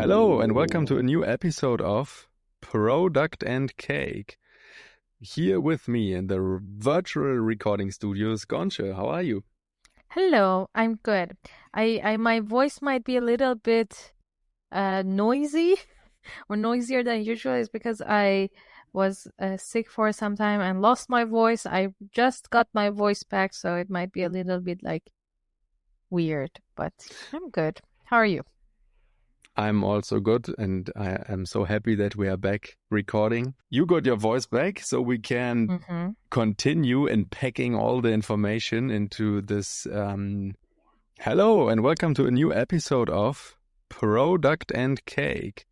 Hello and welcome to a new episode of Product and Cake. Here with me in the virtual recording studios, Ghonche. How are you? Hello, I'm good. My voice might be a little bit noisy or noisier than usual. Is because I was sick for some time and lost my voice. I just got my voice back, so it might be a little bit like weird, but I'm good. How are you? I'm also good and I am so happy that we are back recording. You got your voice back, so we can continue in packing all the information into this. Hello and welcome to a new episode of Product and Cake.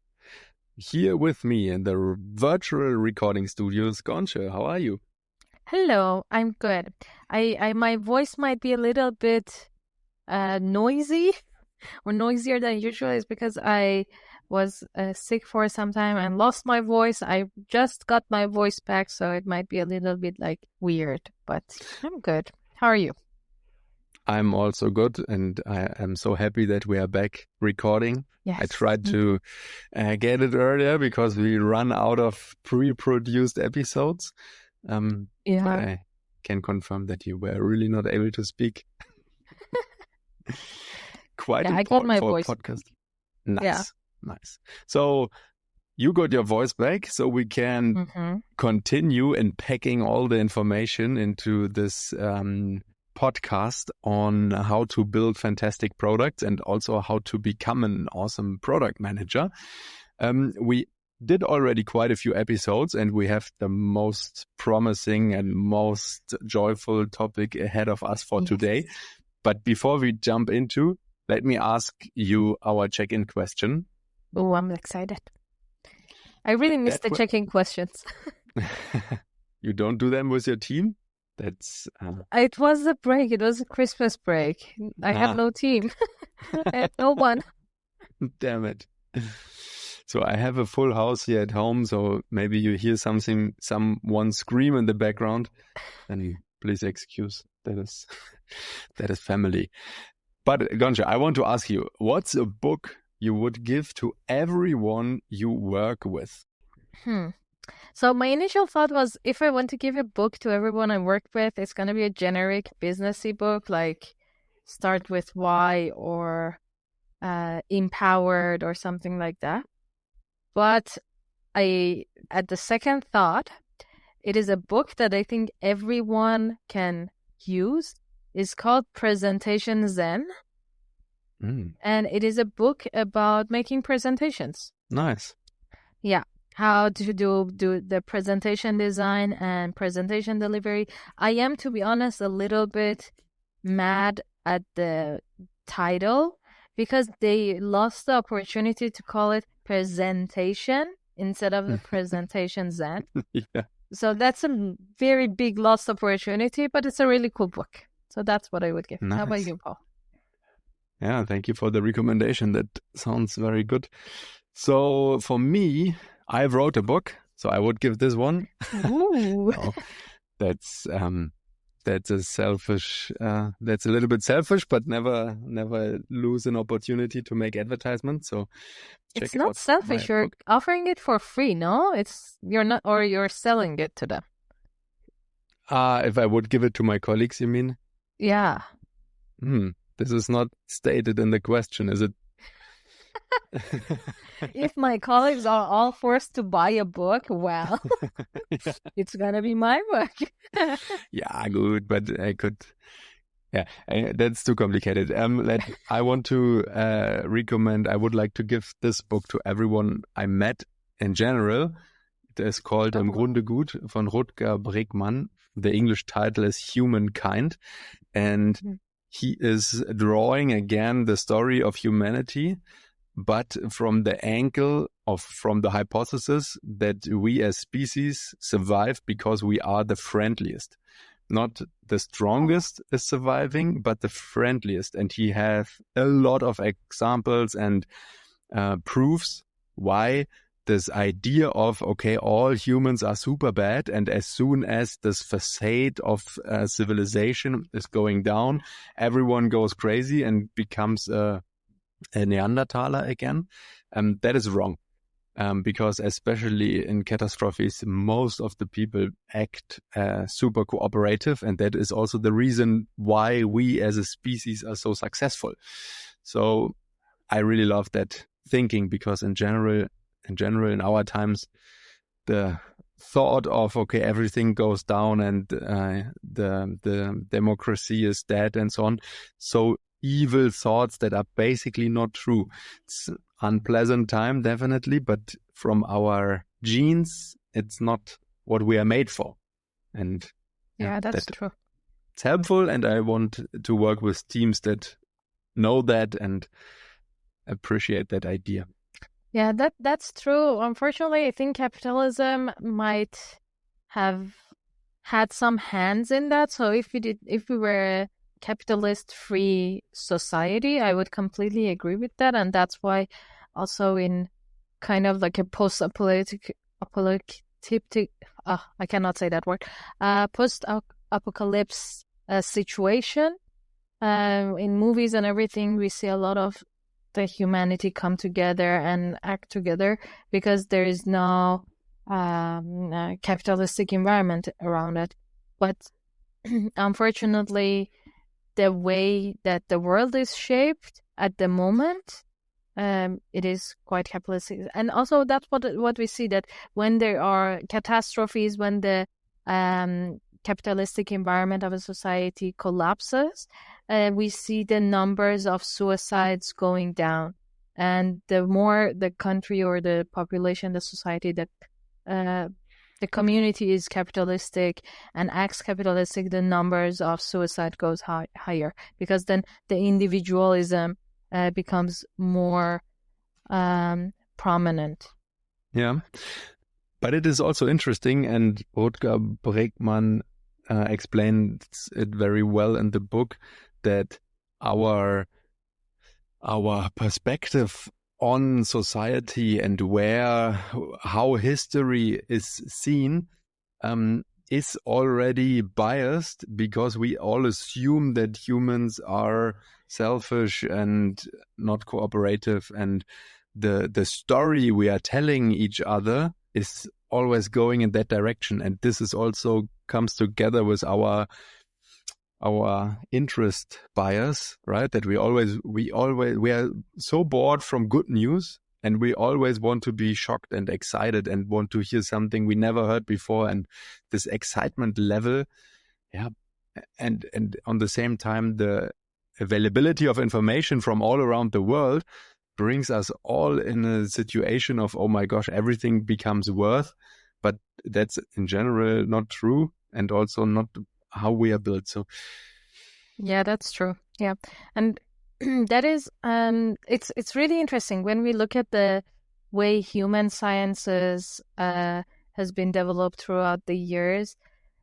Here with me in the virtual recording studios, Ghonche. How are you? Hello, I'm good. My voice might be a little bit noisy or noisier than usual. Is because I was sick for some time and lost my voice. I just got my voice back, so it might be a little bit like weird, but I'm good. How are you? I'm also good and I am so happy that we are back recording. Yes. I tried to get it earlier because we run out of pre-produced episodes. But I can confirm that you were really not able to speak. Quite I got important my for voice. a podcast. Nice. So you got your voice back, so we can continue in packing all the information into this podcast on how to build fantastic products and also how to become an awesome product manager. We did already quite a few episodes and we have the most promising and most joyful topic ahead of us for today. But before we jump into, let me ask you our check-in question. Oh, I'm excited. I really miss the check-in questions. You don't do them with your team? That's It was a break. It was a Christmas break. I had no team. I had no one. Damn it. So I have a full house here at home, so maybe you hear someone scream in the background, then please excuse. That is family. But Ghonche, I want to ask you, what's a book you would give to everyone you work with? So my initial thought was, if I want to give a book to everyone I work with, it's going to be a generic businessy book, like Start with Why or Empowered or something like that. But at the second thought, it is a book that I think everyone can use. It's called Presentation Zen. And it is a book about making presentations. Nice. Yeah. How to do the presentation design and presentation delivery. I am, to be honest, a little bit mad at the title because they lost the opportunity to call it presentation instead of the presentation Zen. Yeah. So that's a very big lost opportunity, but it's a really cool book. So that's what I would give. Nice. How about you, Paul? Yeah, thank you for the recommendation. That sounds very good. So for me, I wrote a book, so I would give this one. Ooh. Oh, that's a selfish. That's a little bit selfish, but never lose an opportunity to make advertisement. So it's not selfish. You're offering it for free, no? You're selling it to them. If I would give it to my colleagues, you mean? Yeah. This is not stated in the question, is it? If my colleagues are all forced to buy a book, well, it's gonna be my book. Yeah, good, but I could. Yeah, that's too complicated. I want to recommend. I would like to give this book to everyone I met in general. It is called Im Grunde gut von Rutger Bregman. The English title is Humankind, and he is drawing again the story of humanity, but from the angle from the hypothesis that we as species survive because we are the friendliest. Not the strongest is surviving, but the friendliest. And he has a lot of examples and proofs why this idea of, okay, all humans are super bad, and as soon as this facade of civilization is going down, everyone goes crazy and becomes a a Neanderthaler again. That is wrong. Because especially in catastrophes, most of the people act super cooperative, and that is also the reason why we as a species are so successful. So I really love that thinking, because in general, in our times, the thought of, okay, everything goes down and the democracy is dead and so on. So evil thoughts that are basically not true. It's unpleasant time, definitely, but from our genes, it's not what we are made for. And Yeah, that's true. It's helpful, and I want to work with teams that know that and appreciate that idea. Yeah, that's true. Unfortunately, I think capitalism might have had some hands in that. So if we were a capitalist-free society, I would completely agree with that. And that's why also in kind of like a post-apocalyptic, I cannot say that word, post-apocalypse situation, in movies and everything, we see a lot of the humanity come together and act together because there is no capitalistic environment around it. But unfortunately, the way that the world is shaped at the moment, it is quite capitalistic. And also that's what we see, that when there are catastrophes, when the capitalistic environment of a society collapses, we see the numbers of suicides going down. And the more the country or the population, the society, that the community is capitalistic and acts capitalistic, the numbers of suicide goes higher, because then the individualism becomes more prominent. Yeah. But it is also interesting, and Rutger Bregman explains it very well in the book, that our perspective on society and how history is seen is already biased, because we all assume that humans are selfish and not cooperative, and the story we are telling each other is always going in that direction. And this is also comes together with our interest bias, right? That we are so bored from good news, and we always want to be shocked and excited and want to hear something we never heard before. And this excitement level, and on the same time, the availability of information from all around the world brings us all in a situation of, oh my gosh, everything becomes worth. But that's in general not true, and also not how we are built. So yeah, that's true. Yeah. And that is it's really interesting when we look at the way human sciences has been developed throughout the years.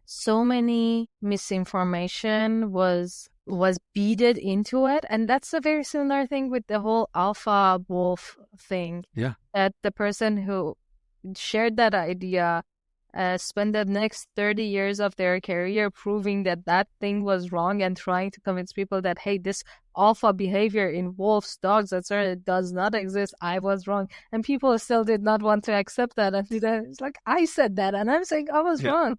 So many misinformation was beaded into it, and that's a very similar thing with the whole alpha wolf thing. Yeah. That the person who shared that idea spend the next 30 years of their career proving that thing was wrong, and trying to convince people that, hey, this alpha behavior in wolves, dogs, etc. does not exist. I was wrong. And people still did not want to accept that. And it's like, I said that, and I'm saying I was wrong.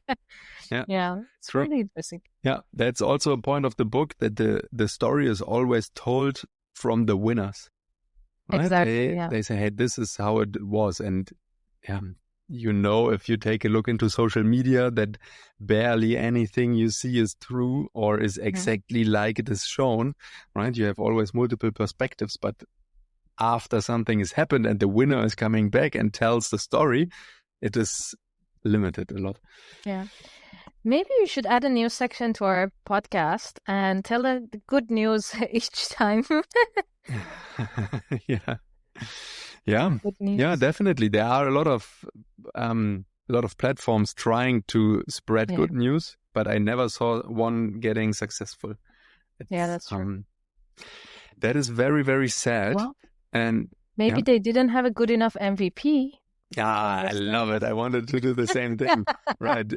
Yeah, it's really interesting. Yeah, that's also a point of the book, that the story is always told from the winners. Right? Exactly. They say, hey, this is how it was. And if you take a look into social media, that barely anything you see is true or is exactly like it is shown, right? You have always multiple perspectives, but after something has happened and the winner is coming back and tells the story, it is limited a lot. Yeah. Maybe we should add a new section to our podcast and tell the good news each time. Yeah, definitely. There are a lot of platforms trying to spread good news, but I never saw one getting successful. That's true. That is very, very sad. Well, and maybe they didn't have a good enough MVP. I love it. I wanted to do the same thing, right?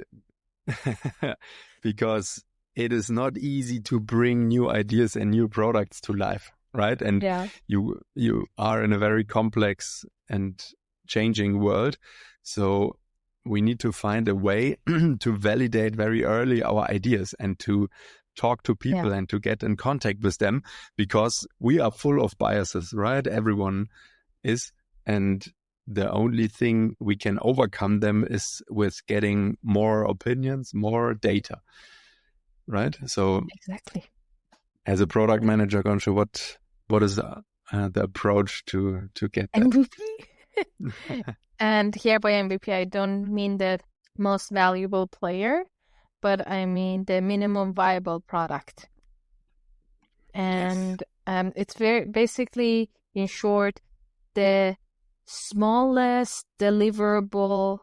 Because it is not easy to bring new ideas and new products to life. right? And Yeah. you are in a very complex and changing world. So we need to find a way to validate very early our ideas and to talk to people and to get in contact with them, because we are full of biases, right? Everyone is. And the only thing we can overcome them is with getting more opinions, more data, right? So Exactly. as a product manager, Ghonche, what is the approach to get that? MVP. And here by MVP, I don't mean the most valuable player, but I mean the minimum viable product. And it's very basically, in short, the smallest deliverable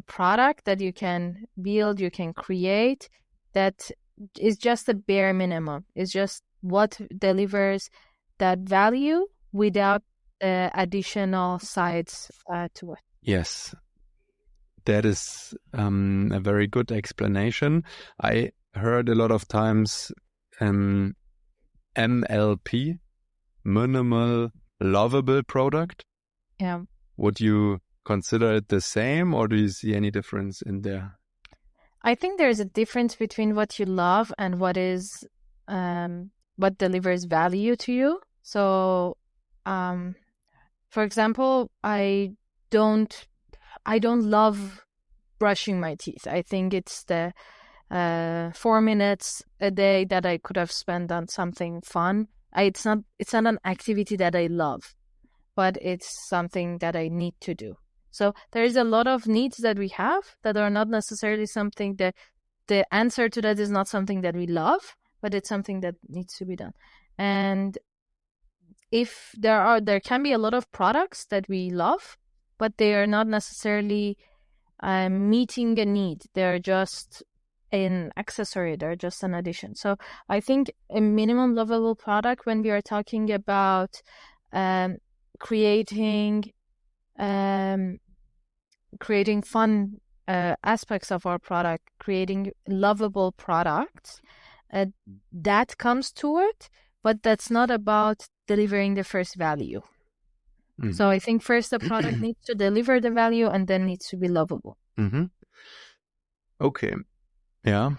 product that you can build, you can create, that is just a bare minimum. It's just what delivers that value without additional sides to it. Yes, that is a very good explanation. I heard a lot of times MLP, minimal lovable product. Yeah. Would you consider it the same, or do you see any difference in there? I think there's a difference between what you love and what is what delivers value to you. So, for example, I don't love brushing my teeth. I think it's the 4 minutes a day that I could have spent on something fun. It's not an activity that I love, but it's something that I need to do. So there is a lot of needs that we have that are not necessarily something that the answer to that is not something that we love, but it's something that needs to be done. And if there can be a lot of products that we love, but they are not necessarily meeting a need. They're just an accessory. They're just an addition. So I think a minimum lovable product, when we are talking about creating fun aspects of our product, creating lovable products, that comes to it, but that's not about delivering the first value. So I think first the product needs to deliver the value and then needs to be lovable. Mm-hmm. Okay. Yeah,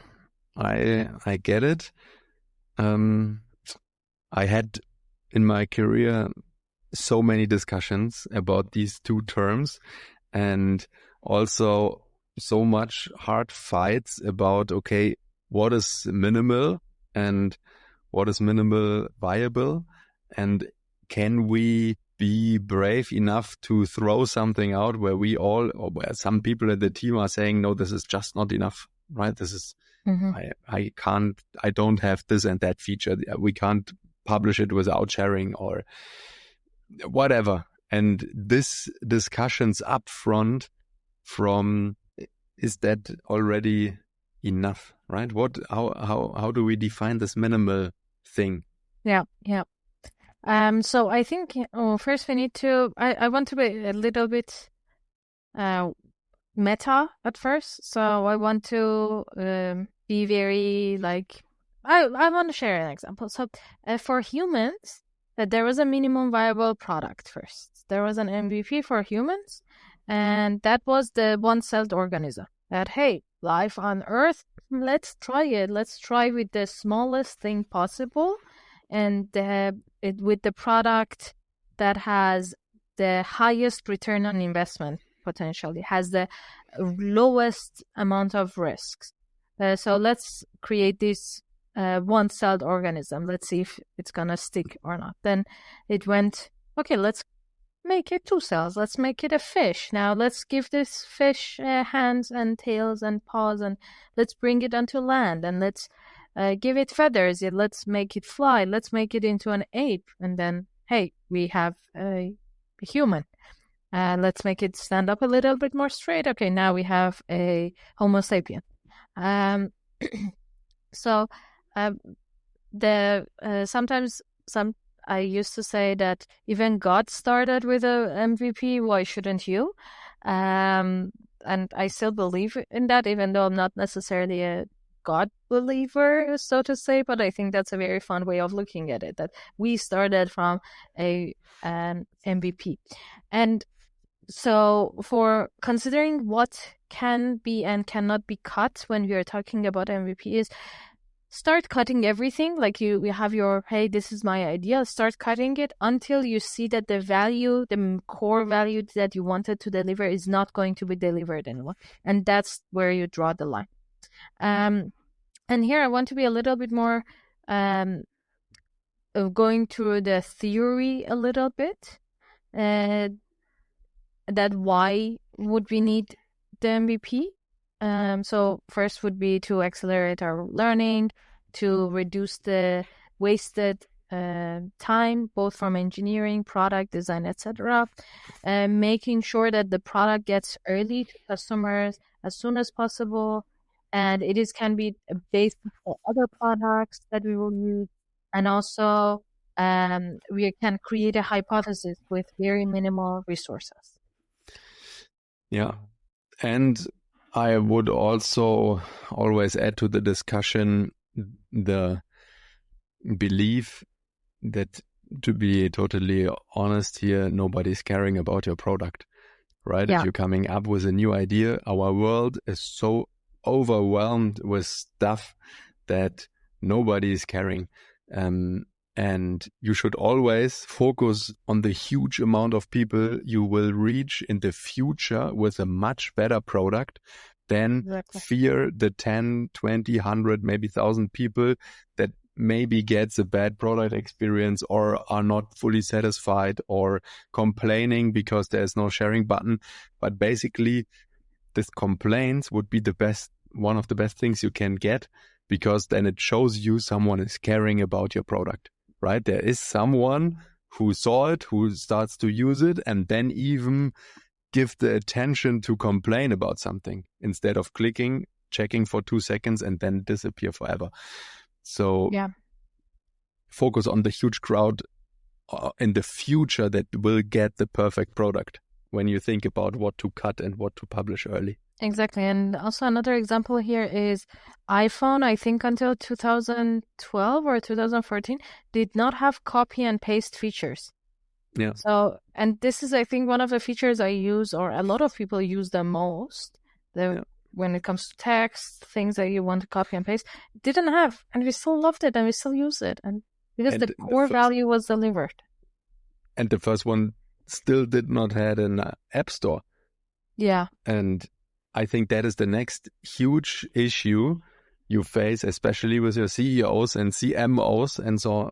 I get it. I had in my career so many discussions about these two terms, and also so much hard fights about, okay, what is minimal and what is minimal viable, and can we be brave enough to throw something out where we all, or where some people in the team are saying, no, this is just not enough, right? This is, I don't have this and that feature. We can't publish it without sharing or whatever. And this discussions up front from, is that already enough, right? How do we define this minimal thing? Yeah. So I think first we need to. I want to be a little bit meta at first. So I want to be very like I want to share an example. So for humans, that there was a minimum viable product first. There was an MVP for humans, and that was the one-celled organism. That hey, life on Earth, let's try it. Let's try with the smallest thing possible, and with the product that has the highest return on investment potentially, has the lowest amount of risks. So let's create this one-celled organism. Let's see if it's gonna stick or not. Then it went, okay, let's make it 2 cells. Let's make it a fish. Now let's give this fish hands and tails and paws, and let's bring it onto land, and let's give it feathers. Let's make it fly. Let's make it into an ape. And then, hey, we have a human. Let's make it stand up a little bit more straight. Okay, now we have a Homo sapien. So sometimes I used to say that even God started with a MVP. Why shouldn't you? And I still believe in that, even though I'm not necessarily a God believer, so to say, but I think that's a very fun way of looking at it, that we started from a MVP. And so for considering what can be and cannot be cut when we are talking about MVP is start cutting everything. Like you have your, hey, this is my idea. Start cutting it until you see that the value, the core value that you wanted to deliver is not going to be delivered anymore. And that's where you draw the line. And here I want to be a little bit more going through the theory a little bit. That why would we need the MVP? So first would be to accelerate our learning, to reduce the wasted time, both from engineering, product design, etc. Making sure that the product gets early to customers as soon as possible, and can be based on other products that we will use, and also we can create a hypothesis with very minimal resources. Yeah. And I would also always add to the discussion the belief that, to be totally honest here, nobody's caring about your product, right? Yeah. If you're coming up with a new idea, our world is so overwhelmed with stuff that nobody is caring. And you should always focus on the huge amount of people you will reach in the future with a much better product than fear the 10, 20, 100, maybe 1,000 people that maybe gets a bad product experience or are not fully satisfied or complaining because there's no sharing button. But basically, this complaints would be one of the best things you can get, because then it shows you someone is caring about your product. Right? There is someone who saw it, who starts to use it, and then even give the attention to complain about something instead of clicking, checking for 2 seconds, and then disappear forever. So focus on the huge crowd in the future that will get the perfect product when you think about what to cut and what to publish early. Exactly. And also another example here is iPhone, I think until 2012 or 2014, did not have copy and paste features. Yeah. So, and this is, I think, one of the features I use, or a lot of people use the most. When it comes to text, things that you want to copy and paste, didn't have, and we still loved it and we still use it. And because the core value was delivered. And the first one still did not have an app store. Yeah. And I think that is the next huge issue you face, especially with your CEOs and CMOs and so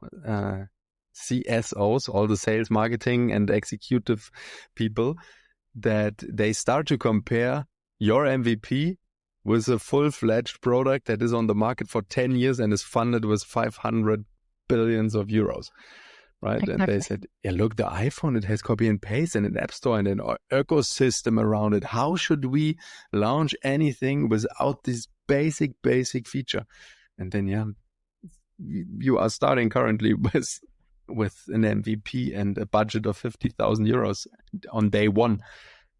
CSOs, all the sales, marketing and executive people, that they start to compare your MVP with a full-fledged product that is on the market for 10 years and is funded with 500 billions of euros. Right. Exactly. And they said, yeah, look, the iPhone, it has copy and paste and an app store and an ecosystem around it. How should we launch anything without this basic feature? And then, you are starting currently with an MVP and a budget of 50,000 euros on day one.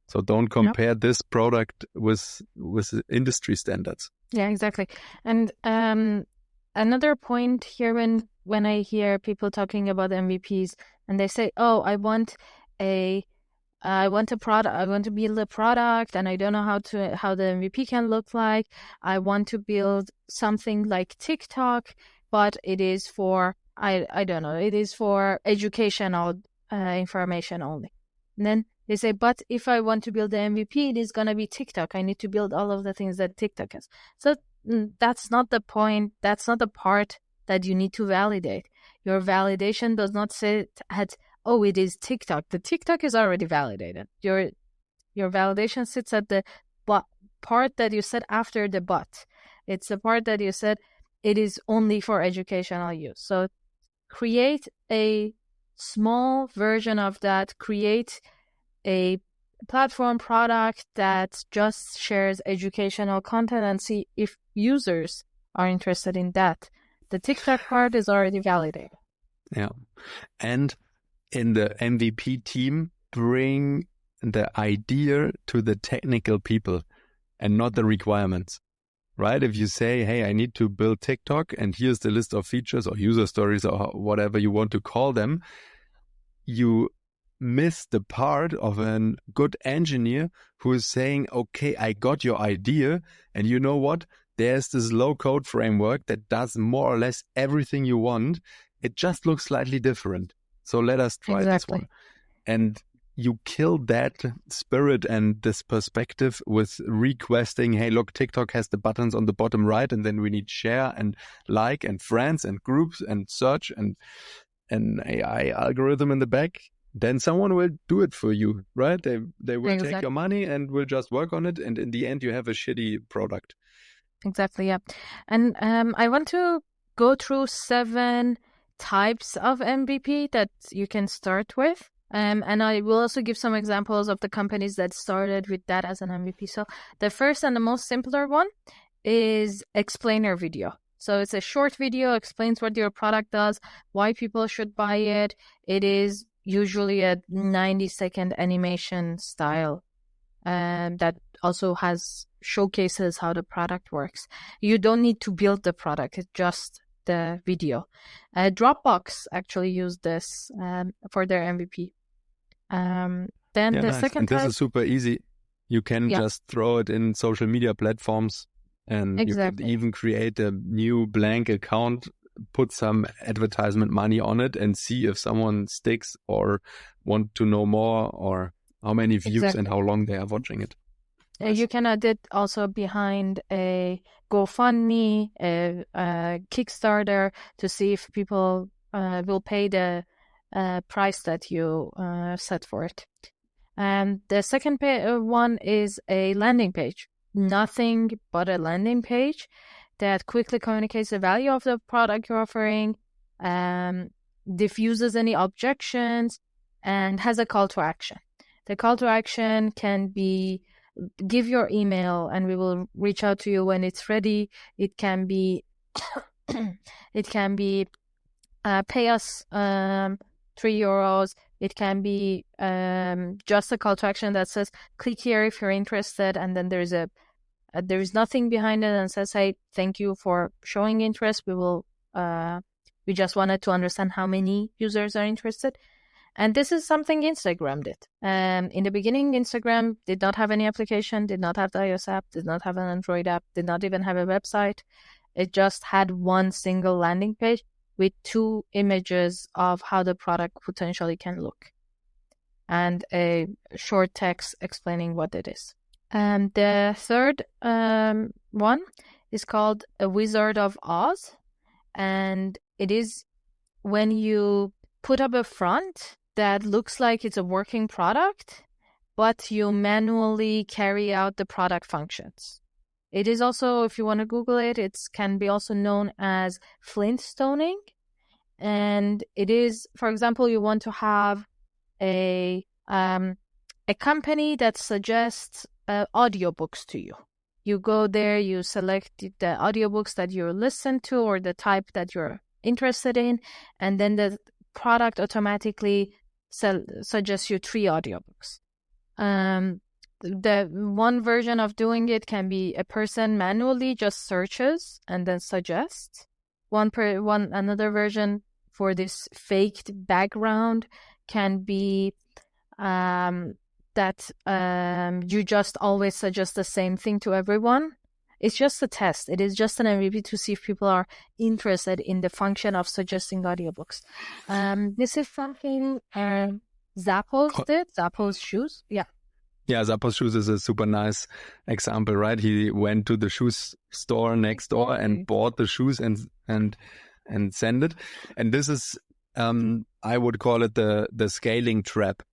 So don't compare this product with industry standards. Yeah, exactly. And another point here, when I hear people talking about MVPs and they say, oh, I want a product, I want to build a product and I don't know how the MVP can look like. I want to build something like TikTok, but it is for, I don't know, it is for educational information only. And then they say, but if I want to build the MVP, it is going to be TikTok. I need to build all of the things that TikTok has. So that's not the point. That's not the part that you need to validate. Your validation does not sit at, oh, it is TikTok. The TikTok is already validated. Your validation sits at the part that you said after the but. It's the part that you said it is only for educational use. So create a small version of that. Create a platform product that just shares educational content and see if users are interested in that. The TikTok part is already validated. Yeah. And in the MVP team, bring the idea to the technical people and not the requirements. right? If you say, hey, I need to build TikTok and here's the list of features or user stories or whatever you want to call them, you miss the part of a good engineer who is saying, okay, I got your idea, and you know what? There's this low code framework that does more or less everything you want. It just looks slightly different. So let us try this one. And you kill that spirit and this perspective with requesting, hey, look, TikTok has the buttons on the bottom right, and then we need share and like and friends and groups and search and an AI algorithm in the back. Then someone will do it for you, right? They will take your money and will just work on it. And in the end, you have a shitty product. Exactly, yeah. And I want to go through 7 types of MVP that you can start with. And I will also give some examples of the companies that started with that as an MVP. So the first and the most simpler one is explainer video. So it's a short video, explains what your product does, why people should buy it. It is usually a 90-second animation style that also showcases how the product works. You don't need to build the product, it's just the video. Dropbox actually used this for their MVP. Then the second type... This is super easy. You can just throw it in social media platforms, and you could even create a new blank account, put some advertisement money on it, and see if someone sticks or want to know more, or how many views and how long they are watching it. You can add it also behind a GoFundMe, a Kickstarter, to see if people will pay the price that you set for it. And the second one is a landing page. Nothing but a landing page that quickly communicates the value of the product you're offering, diffuses any objections, and has a call to action. The call to action can be give your email and we will reach out to you when it's ready. It can be pay us €3. It can be just a call to action that says click here if you're interested, and then there is nothing behind it and says, hey, thank you for showing interest. We just wanted to understand how many users are interested. And this is something Instagram did. In the beginning, Instagram did not have any application, did not have the iOS app, did not have an Android app, did not even have a website. It just had one single landing page with 2 images of how the product potentially can look, and a short text explaining what it is. The third one is called A Wizard of Oz, and it is when you put up a front that looks like it's a working product, but you manually carry out the product functions. It is also, if you want to Google it, it can be also known as Flintstoning. And it is, for example, you want to have a company that suggests audiobooks to you. You go there, you select the audiobooks that you listen to or the type that you're interested in, and then the product automatically suggests you 3 audiobooks. The one version of doing it can be a person manually just searches and then suggests. Another version for this faked background can be that you just always suggest the same thing to everyone. It's just a test. It is just an MVP to see if people are interested in the function of suggesting audiobooks. This is something Zappos did. Zappos shoes. Yeah. Yeah, Zappos shoes is a super nice example, right? He went to the shoes store next door and bought the shoes and sent it. And this is, I would call it the scaling trap,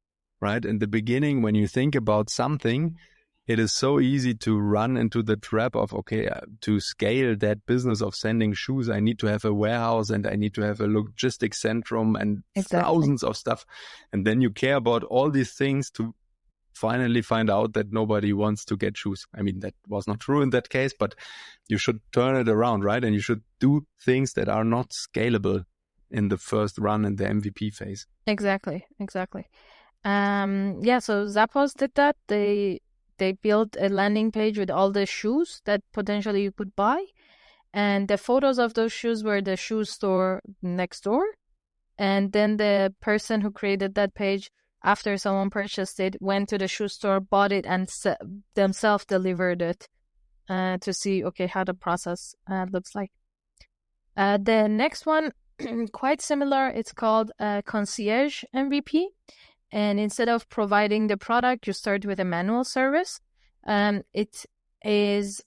right? In the beginning, when you think about something, it is so easy to run into the trap of, okay, to scale that business of sending shoes, I need to have a warehouse and I need to have a logistics centrum and thousands of stuff. And then you care about all these things to finally find out that nobody wants to get shoes. I mean, that was not true in that case, but you should turn it around, right? And you should do things that are not scalable in the first run in the MVP phase. Exactly. So Zappos did that. They they built a landing page with all the shoes that potentially you could buy. And the photos of those shoes were the shoe store next door. And then the person who created that page, after someone purchased it, went to the shoe store, bought it, and themselves delivered it to see, okay, how the process looks like. The next one, quite similar, it's called Concierge MVP. And instead of providing the product, you start with a manual service. It is...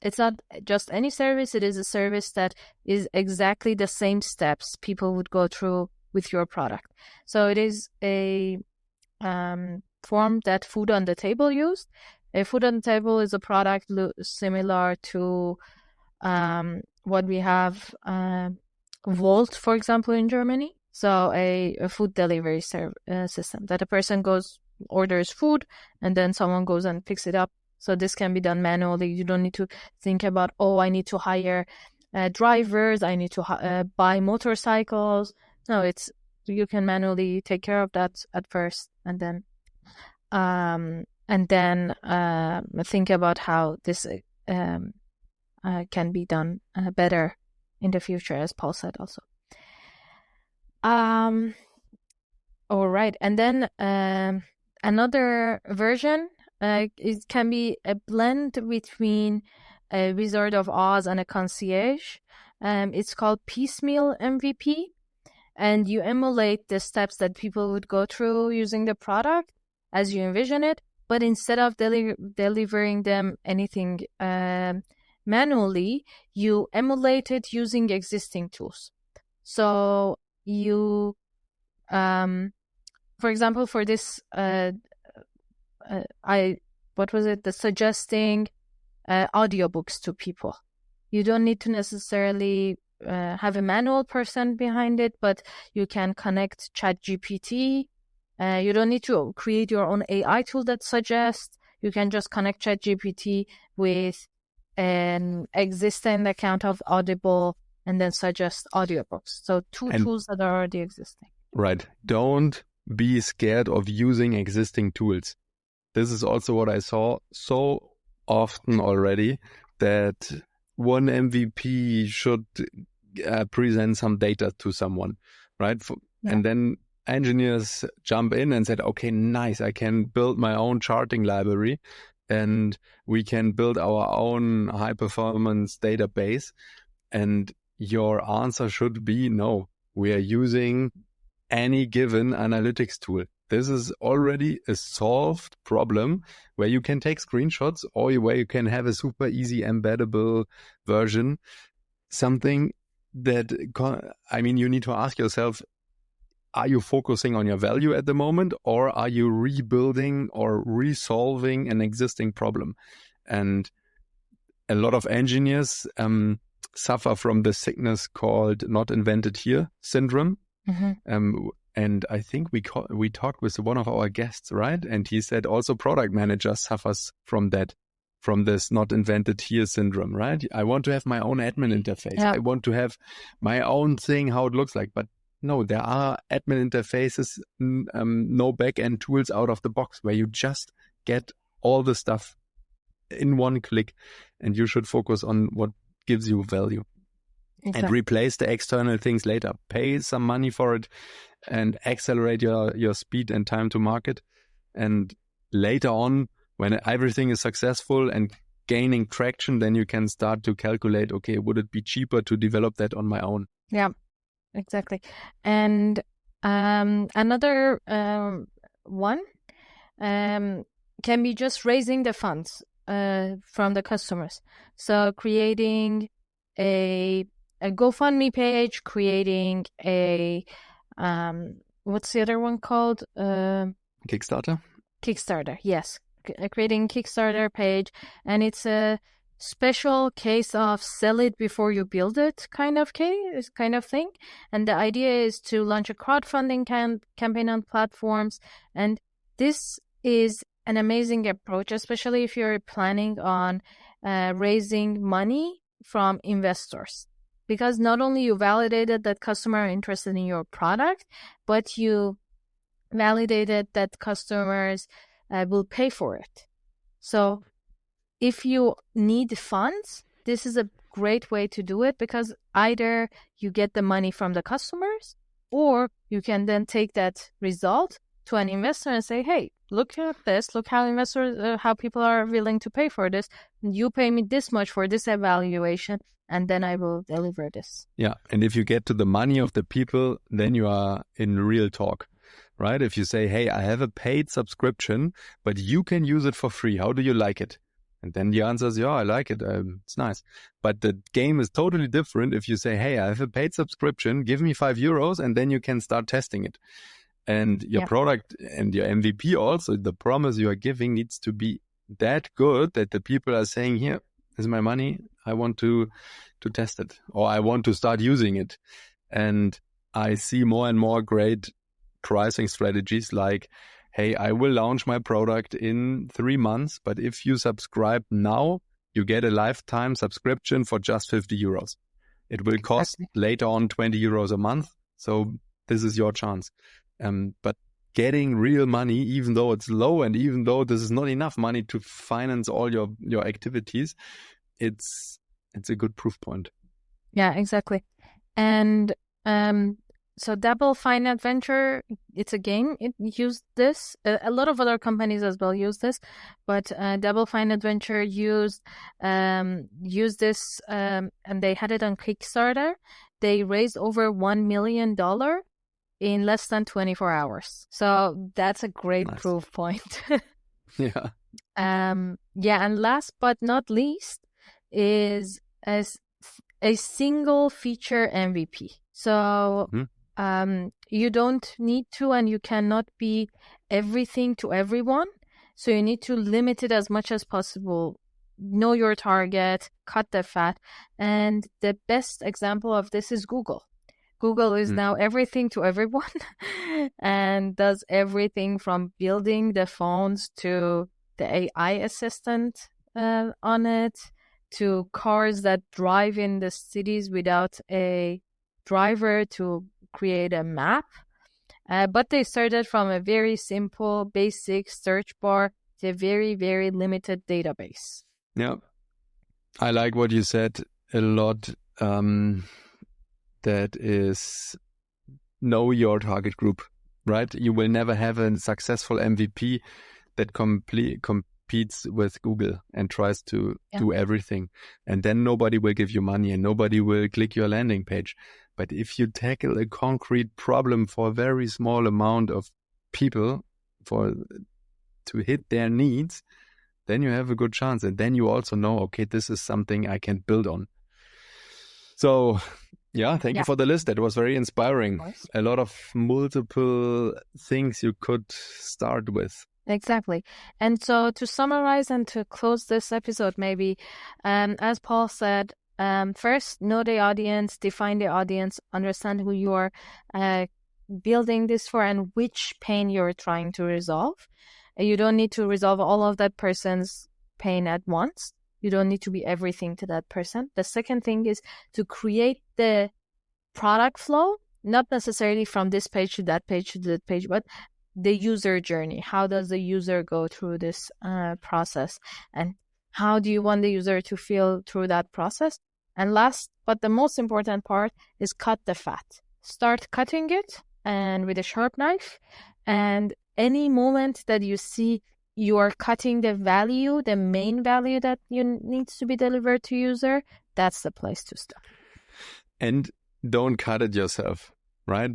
it's not just any service, it is a service that is exactly the same steps people would go through with your product. So it is a form that Food on the Table used. A Food on the Table is a product similar to what we have, Volt, for example, in Germany. So a food delivery system that a person orders food, and then someone goes and picks it up. So this can be done manually. You don't need to think about, I need to hire drivers. I need to buy motorcycles. No, you can manually take care of that at first, and then think about how this can be done better in the future, as Paul said also. All right, and then another version. It can be a blend between a Wizard of Oz and a concierge. It's called Piecemeal MVP, and you emulate the steps that people would go through using the product as you envision it, but instead of delivering them anything manually, you emulate it using existing tools. So you, for example, for this, the suggesting audiobooks to people. You don't need to necessarily have a manual person behind it, but you can connect ChatGPT. You don't need to create your own AI tool that suggests. You can just connect ChatGPT with an existing account of Audible and then suggest audiobooks. So tools that are already existing. Right. Don't be scared of using existing tools. This is also what I saw so often already, that one MVP should present some data to someone, right? And then engineers jump in and said, okay, nice, I can build my own charting library and we can build our own high-performance database. And your answer should be, no, we are using any given analytics tool. This is already a solved problem where you can take screenshots or where you can have a super easy embeddable version. Something that, you need to ask yourself, are you focusing on your value at the moment, or are you rebuilding or resolving an existing problem? And a lot of engineers suffer from the sickness called not invented here syndrome. Mm-hmm. And I think we talked with one of our guests, right? And he said also product manager suffers from this not invented here syndrome, right? I want to have my own admin interface. Yeah. I want to have my own thing, how it looks like. But no, there are admin interfaces, no back-end tools out of the box where you just get all the stuff in one click, and you should focus on what gives you value. Exactly. And replace the external things later. Pay some money for it and accelerate your speed and time to market. And later on, when everything is successful and gaining traction, then you can start to calculate, okay, would it be cheaper to develop that on my own? Yeah, exactly. And another one can be just raising the funds from the customers. So creating a GoFundMe page, creating a what's the other one called? Kickstarter, yes. Creating Kickstarter page, and it's a special case of sell it before you build it kind of thing. And the idea is to launch a crowdfunding campaign on platforms, and this is an amazing approach, especially if you're planning on raising money from investors. Because not only you validated that customers are interested in your product, but you validated that customers will pay for it. So if you need funds, this is a great way to do it, because either you get the money from the customers, or you can then take that result to an investor and say, hey, look at this, look how investors, how people are willing to pay for this. You pay me this much for this evaluation, and then I will deliver this. Yeah. And if you get to the money of the people, then you are in real talk, right? If you say, hey, I have a paid subscription, but you can use it for free. How do you like it? And then the answer is, yeah, I like it. It's nice. But the game is totally different if you say, hey, I have a paid subscription, give me €5, and then you can start testing it. And your product and your MVP also, the promise you are giving needs to be that good that the people are saying, here is my money. I want to test it, or I want to start using it. And I see more and more great pricing strategies like, hey, I will launch my product in 3 months, but if you subscribe now, you get a lifetime subscription for just €50. It will cost later on €20 a month. So this is your chance. But getting real money, even though it's low and even though this is not enough money to finance all your activities, it's a good proof point. Yeah, exactly. And so Double Fine Adventure, it's a game. It used this. A lot of other companies as well use this, but Double Fine Adventure used this, and they had it on Kickstarter. They raised over $1 million in less than 24 hours. So that's a great proof point. Yeah. Yeah, and last but not least is a single feature MVP. So you don't need to, and you cannot be everything to everyone. So you need to limit it as much as possible. Know your target, cut the fat. And the best example of this is Google. Google is now everything to everyone and does everything from building the phones to the AI assistant on it, to cars that drive in the cities without a driver, to create a map. But they started from a very simple, basic search bar to a very, very limited database. Yeah. I like what you said a lot. That is, know your target group, right? You will never have a successful MVP that competes with Google and tries to do everything. And then nobody will give you money and nobody will click your landing page. But if you tackle a concrete problem for a very small amount of people to hit their needs, then you have a good chance. And then you also know, okay, this is something I can build on. So yeah, thank you for the list. That was very inspiring. A lot of multiple things you could start with. Exactly. And so to summarize and to close this episode, maybe, as Paul said, first, know the audience, define the audience, understand who you are building this for and which pain you're trying to resolve. You don't need to resolve all of that person's pain at once. You don't need to be everything to that person. The second thing is to create the product flow, not necessarily from this page to that page to that page, but the user journey. How does the user go through this process? And how do you want the user to feel through that process? And last, but the most important part is cut the fat. Start cutting it and with a sharp knife. And any moment that you see you are cutting the value, the main value that needs to be delivered to user, that's the place to start. And don't cut it yourself, right?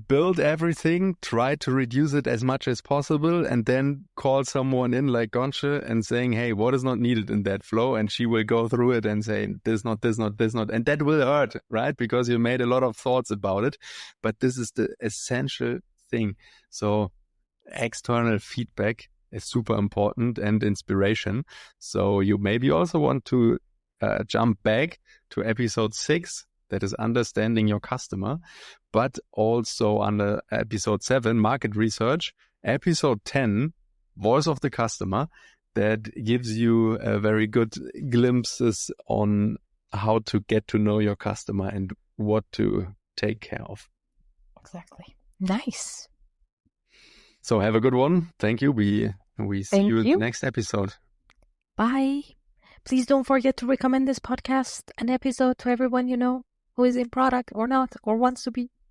Build everything, try to reduce it as much as possible, and then call someone in like Ghonche and saying, hey, what is not needed in that flow? And she will go through it and say, this, not, this, not, this, not. And that will hurt, right? Because you made a lot of thoughts about it. But this is the essential thing. So external feedback is super important and inspiration. So you maybe also want to jump back to episode 6, that is understanding your customer, but also under episode 7, market research, episode 10, voice of the customer, that gives you a very good glimpses on how to get to know your customer and what to take care of. Exactly. Nice. So have a good one. Thank you. We We see Thank you in you. the next episode. Bye. Please don't forget to recommend this podcast and episode to everyone you know who is in product or not or wants to be.